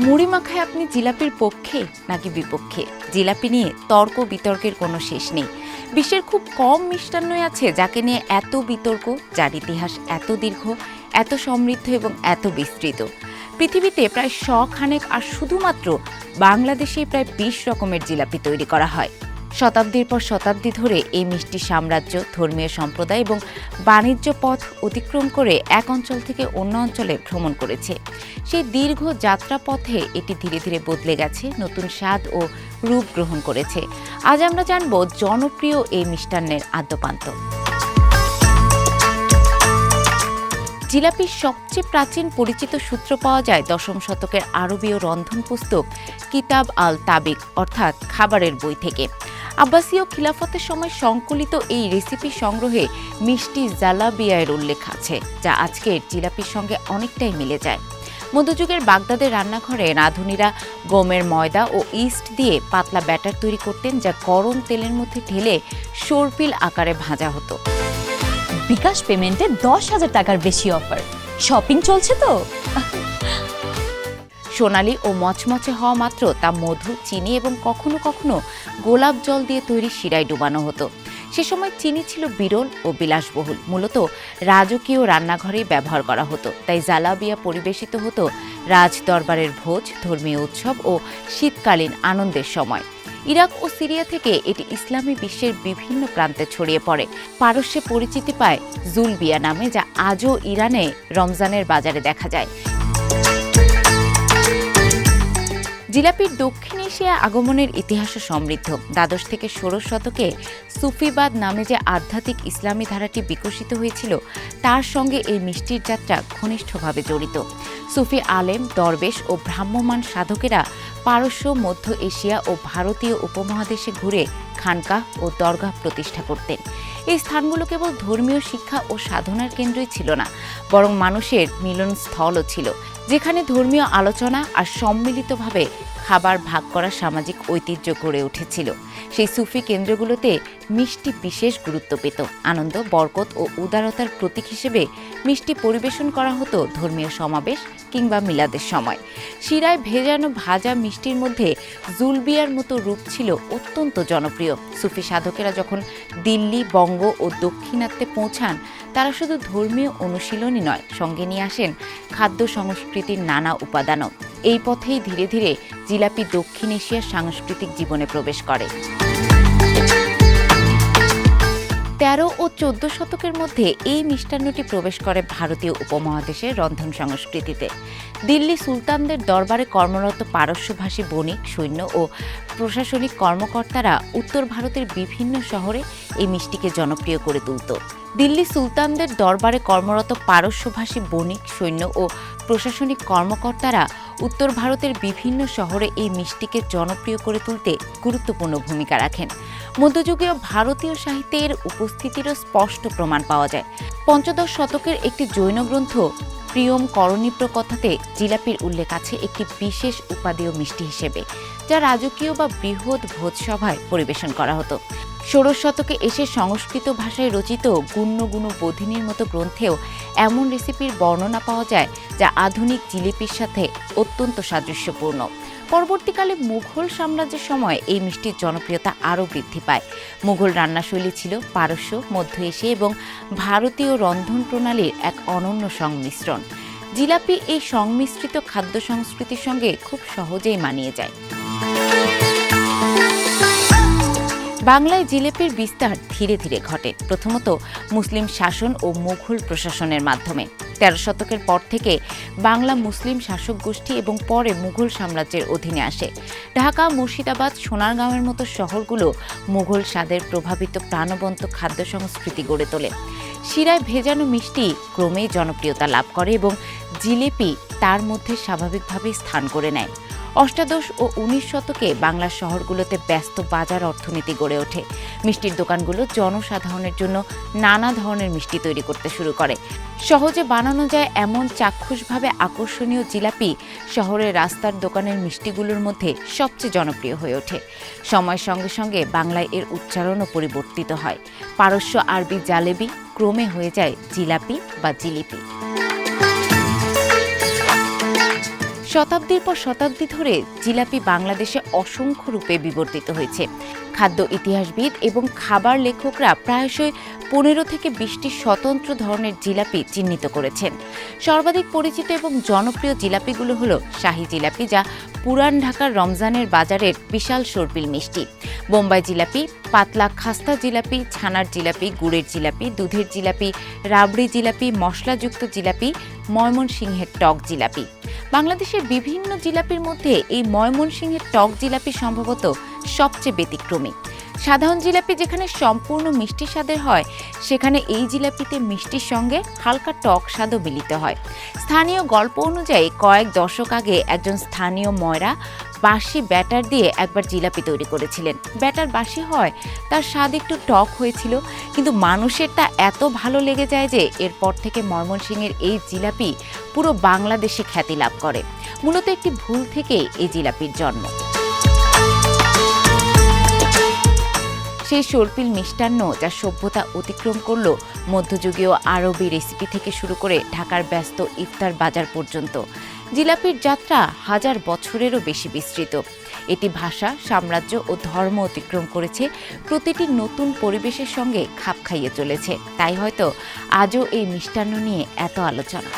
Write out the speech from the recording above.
মুড়ি মাখায় আপনি জিলাপির পক্ষে নাকি বিপক্ষে? জিলাপি নিয়ে তর্ক বিতর্কের কোনো শেষ নেই। বিশ্বের খুব কম মিষ্টান্নই আছে যাকে নিয়ে এত বিতর্ক, যার ইতিহাস এত দীর্ঘ, এত সমৃদ্ধ এবং এত বিস্তৃত। পৃথিবীতে প্রায় 100 খানেক, আর শুধুমাত্র বাংলাদেশেই প্রায় 20 রকমের জিলাপি তৈরি করা হয়। শতাব্দীর পর শতাব্দী ধরে এই মিষ্টি সাম্রাজ্য, ধর্মীয় সম্প্রদায় এবং বাণিজ্য পথ অতিক্রম করে এক অঞ্চল থেকে অন্য অঞ্চলে ভ্রমণ করেছে। সেই দীর্ঘ যাত্রাপথে এটি ধীরে ধীরে বদলে গেছে, নতুন স্বাদ ও রূপ গ্রহণ করেছে। আজ আমরা জানব জনপ্রিয় এই মিষ্টান্নের আদ্যপান্ত। জিলাপির সবচেয়ে প্রাচীন পরিচিত সূত্র পাওয়া যায় 10ম শতকের আরবীয় রন্ধন পুস্তক কিতাব আল তাবিক অর্থাৎ খাবারের বই থেকে। আব্বাসীয় খিলাফতের সময় সংকলিত এই রেসিপি সংগ্রহে মিষ্টি জালাবিয়ার উল্লেখ আছে, যা আজকের জিলাপির সঙ্গে অনেকটাই মিলে যায়। মধ্যযুগের বাগদাদের রান্নাঘরে রাঁধুনিরা গমের ময়দা ও ইস্ট দিয়ে পাতলা ব্যাটার তৈরি করতেন, যা গরম তেলের মধ্যে ঢেলে সরপিল আকারে ভাজা হতো। বিকাশ পেমেন্টে 10,000 টাকার বেশি অফার। শপিং চলছে তো। সোনালি ও মচমচে হওয়া মাত্র তা মধু, চিনি এবং কখনো কখনো গোলাপ জল দিয়ে তৈরি শিরায় ডুবানো হতো। সে সময় চিনি ছিল বিরল ও বিলাসবহুল, মূলত রাজকীয় রান্নাঘরেই ব্যবহার করা হতো। তাই জালাবিয়া পরিবেশিত হতো রাজ দরবারের ভোজ, ধর্মীয় উৎসব ও শীতকালীন আনন্দের সময়। ইরাক ও সিরিয়া থেকে এটি ইসলামী বিশ্বের বিভিন্ন প্রান্তে ছড়িয়ে পড়ে। পারস্যে পরিচিতি পায় জুলবিয়া নামে, যা আজও ইরানে রমজানের বাজারে দেখা যায়। জিলাপির দক্ষিণ এশিয়া আগমনের ইতিহাসও সমৃদ্ধ। দ্বাদশ থেকে ষোড়শ শতকে সুফিবাদ নামে যে আধ্যাত্মিক ইসলামী ধারাটি বিকশিত হয়েছিল, তার সঙ্গে এই মিষ্টির যাত্রা ঘনিষ্ঠভাবে জড়িত। সুফি আলেম, দরবেশ ও ভ্রাম্যমাণ সাধকেরা পারস্য, মধ্য এশিয়া ও ভারতীয় উপমহাদেশে ঘুরে খানকাহ ও দরগাহ প্রতিষ্ঠা করতেন। এই স্থানগুলো কেবল ধর্মীয় শিক্ষা ও সাধনার কেন্দ্রই ছিল না, বরং মানুষের মিলনস্থলও ছিল, যেখানে ধর্মীয় আলোচনা আর সম্মিলিতভাবে খাবার ভাগ করা সামাজিক ঐতিহ্য গড়ে উঠেছিল। সেই সুফি কেন্দ্রগুলোতে মিষ্টি বিশেষ গুরুত্ব পেত। আনন্দ, বরকত ও উদারতার প্রতীক হিসেবে মিষ্টি পরিবেশন করা হতো ধর্মীয় সমাবেশ কিংবা মিলাদের সময়। শিরায় ভেজানো ভাজা মিষ্টির মধ্যে জুলবিয়ার মতো রূপ ছিল অত্যন্ত জনপ্রিয়। সুফি সাধকেরা যখন দিল্লি, বঙ্গ ও দাক্ষিণাত্যে পৌঁছান, তারা শুধু ধর্মীয় অনুশীলনই নয়, সঙ্গে নিয়ে আসেন খাদ্য সংস্কৃতির নানা উপাদানও। এই পথেই ধীরে ধীরে জিলাপি দক্ষিণ এশিয়ার সাংস্কৃতিক জীবনে প্রবেশ করে। 13 ও 14 শতকের মধ্যে এই মিষ্টান্নটি প্রবেশ করে ভারতীয় উপমহাদেশের রন্ধন সংস্কৃতিতে। দিল্লি সুলতানদের দরবারে কর্মরত পারস্যভাষী বণিক, সৈন্য ও প্রশাসনিক কর্মকর্তারা উত্তর ভারতের বিভিন্ন শহরে এই মিষ্টিকে জনপ্রিয় করে তুলত। দিল্লি সুলতানদের দরবারে কর্মরত পারস্যভাষী বণিক, সৈন্য ও প্রশাসনিক কর্মকর্তারা উত্তর ভারতের বিভিন্ন শহরে এই মিষ্টিকে জনপ্রিয় করে তুলতে গুরুত্বপূর্ণ ভূমিকা রাখেন। মধ্যযুগীয় ভারতীয় সাহিত্যের উপস্থিতিরও স্পষ্ট প্রমাণ পাওয়া যায়। পঞ্চদশ শতকের একটি জৈন গ্রন্থ প্রিয়ম করণীপ্রকথাতে জিলাপির উল্লেখ আছে একটি বিশেষ উপাদেয় মিষ্টি হিসেবে, যা রাজকীয় বা বৃহৎ ভোজসভায় পরিবেশন করা হতো। ষোড়শ শতকে এসে সংস্কৃত ভাষায় রচিত গুণ্য বোধিনীর মতো গ্রন্থেও এমন রেসিপির বর্ণনা পাওয়া যায়, যা আধুনিক জিলিপির সাথে অত্যন্ত সাদৃশ্যপূর্ণ। পরবর্তীকালে মুঘল সাম্রাজ্যের সময় এই মিষ্টির জনপ্রিয়তা আরও বৃদ্ধি পায়। মুঘল রান্নাশৈলী ছিল পারস্য, মধ্য এশিয়া এবং ভারতীয় রন্ধন প্রণালীর এক অনন্য সংমিশ্রণ। জিলাপি এই সংমিশ্রিত খাদ্য সংস্কৃতির সঙ্গে খুব সহজেই মানিয়ে যায়। বাংলায় জিলাপির বিস্তার ধীরে ধীরে ঘটে, প্রথমত মুসলিম শাসন ও মুঘল প্রশাসনের মাধ্যমে। 13 শতকের পর থেকে বাংলা মুসলিম শাসক গোষ্ঠী এবং পরে মুঘল সাম্রাজ্যের অধীনে আসে। ঢাকা, মুর্শিদাবাদ, সোনারগাঁওয়ের মতো শহরগুলো মুঘল স্বাদের প্রভাবিত প্রাণবন্ত খাদ্য সংস্কৃতি গড়ে তোলে। শিরায় ভেজানো মিষ্টি ক্রমেই জনপ্রিয়তা লাভ করে এবং জিলিপি তার মধ্যে স্বাভাবিকভাবেই স্থান করে নেয়। অষ্টাদশ ও 19 শতকে বাংলার শহরগুলোতে ব্যস্ত বাজার অর্থনীতি গড়ে ওঠে। মিষ্টির দোকানগুলো জনসাধারণের জন্য নানা ধরনের মিষ্টি তৈরি করতে শুরু করে। সহজে বানানো যায় এমন চাক্ষুষভাবে আকর্ষণীয় জিলাপি শহরের রাস্তার দোকানের মিষ্টিগুলোর মধ্যে সবচেয়ে জনপ্রিয় হয়ে ওঠে। সময়ের সঙ্গে সঙ্গে বাংলায় এর উচ্চারণও পরিবর্তিত হয়। পারস্য আরবি জালেবি ক্রমে হয়ে যায় জিলাপি বা জিলিপি। শতাব্দীর পর শতাব্দী ধরে জিলাপি বাংলাদেশে অসংখ্য রূপে বিবর্তিত হয়েছে। খাদ্য ইতিহাসবিদ এবং খাবার লেখকরা প্রায়শই 15 থেকে 20টি স্বতন্ত্র ধরনের জিলাপি চিহ্নিত করেছেন। সর্বাধিক পরিচিত এবং জনপ্রিয় জিলাপিগুলো হলো শাহী জিলাপি, যা পুরান ঢাকার রমজানের বাজারের বিশাল সর্পিল মিষ্টি; বোম্বাই জিলাপি, পাতলা খাস্তা জিলাপি, ছানার জিলাপি, গুড়ের জিলাপি, দুধের জিলাপি, রাবড়ি জিলাপি, মশলাযুক্ত জিলাপি, ময়মনসিংহের টক জিলাপি। বাংলাদেশের বিভিন্ন জিলাপির মধ্যে এই ময়মনসিংহের টক জিলাপি সম্ভবত সবচেয়ে ব্যতিক্রমী। সাধারণ জিলাপি যেখানে সম্পূর্ণ মিষ্টি স্বাদের হয়, সেখানে এই জিলাপিতে মিষ্টির সঙ্গে হালকা টক স্বাদও মিলিত হয়। স্থানীয় গল্প অনুযায়ী কয়েক দশক আগে একজন স্থানীয় ময়রা বাসি ব্যাটার দিয়ে একবার জিলাপি তৈরি করেছিলেন। ব্যাটার বাসি হয়, তার স্বাদ একটু টক হয়েছিল, কিন্তু মানুষের তা এত ভালো লেগে যায় যে এরপর থেকে ময়মনসিংহের এই জিলাপি পুরো বাংলাদেশে খ্যাতি লাভ করে। মূলত একটি ভুল থেকেই এই জিলাপির জন্ম। সেই সর্পিল মিষ্টান্ন যা সভ্যতা অতিক্রম করল মধ্যযুগীয় আরবি রেসিপি থেকে শুরু করে ঢাকার ব্যস্ত ইফতার বাজার পর্যন্ত। জিলাপির যাত্রা হাজার বছরেরও বেশি বিস্তৃত। এটি ভাষা, সাম্রাজ্য ও ধর্ম অতিক্রম করেছে, প্রতিটি নতুন পরিবেশের সঙ্গে খাপ খাইয়ে চলেছে। তাই হয়তো আজও এই মিষ্টান্ন নিয়ে এত আলোচনা।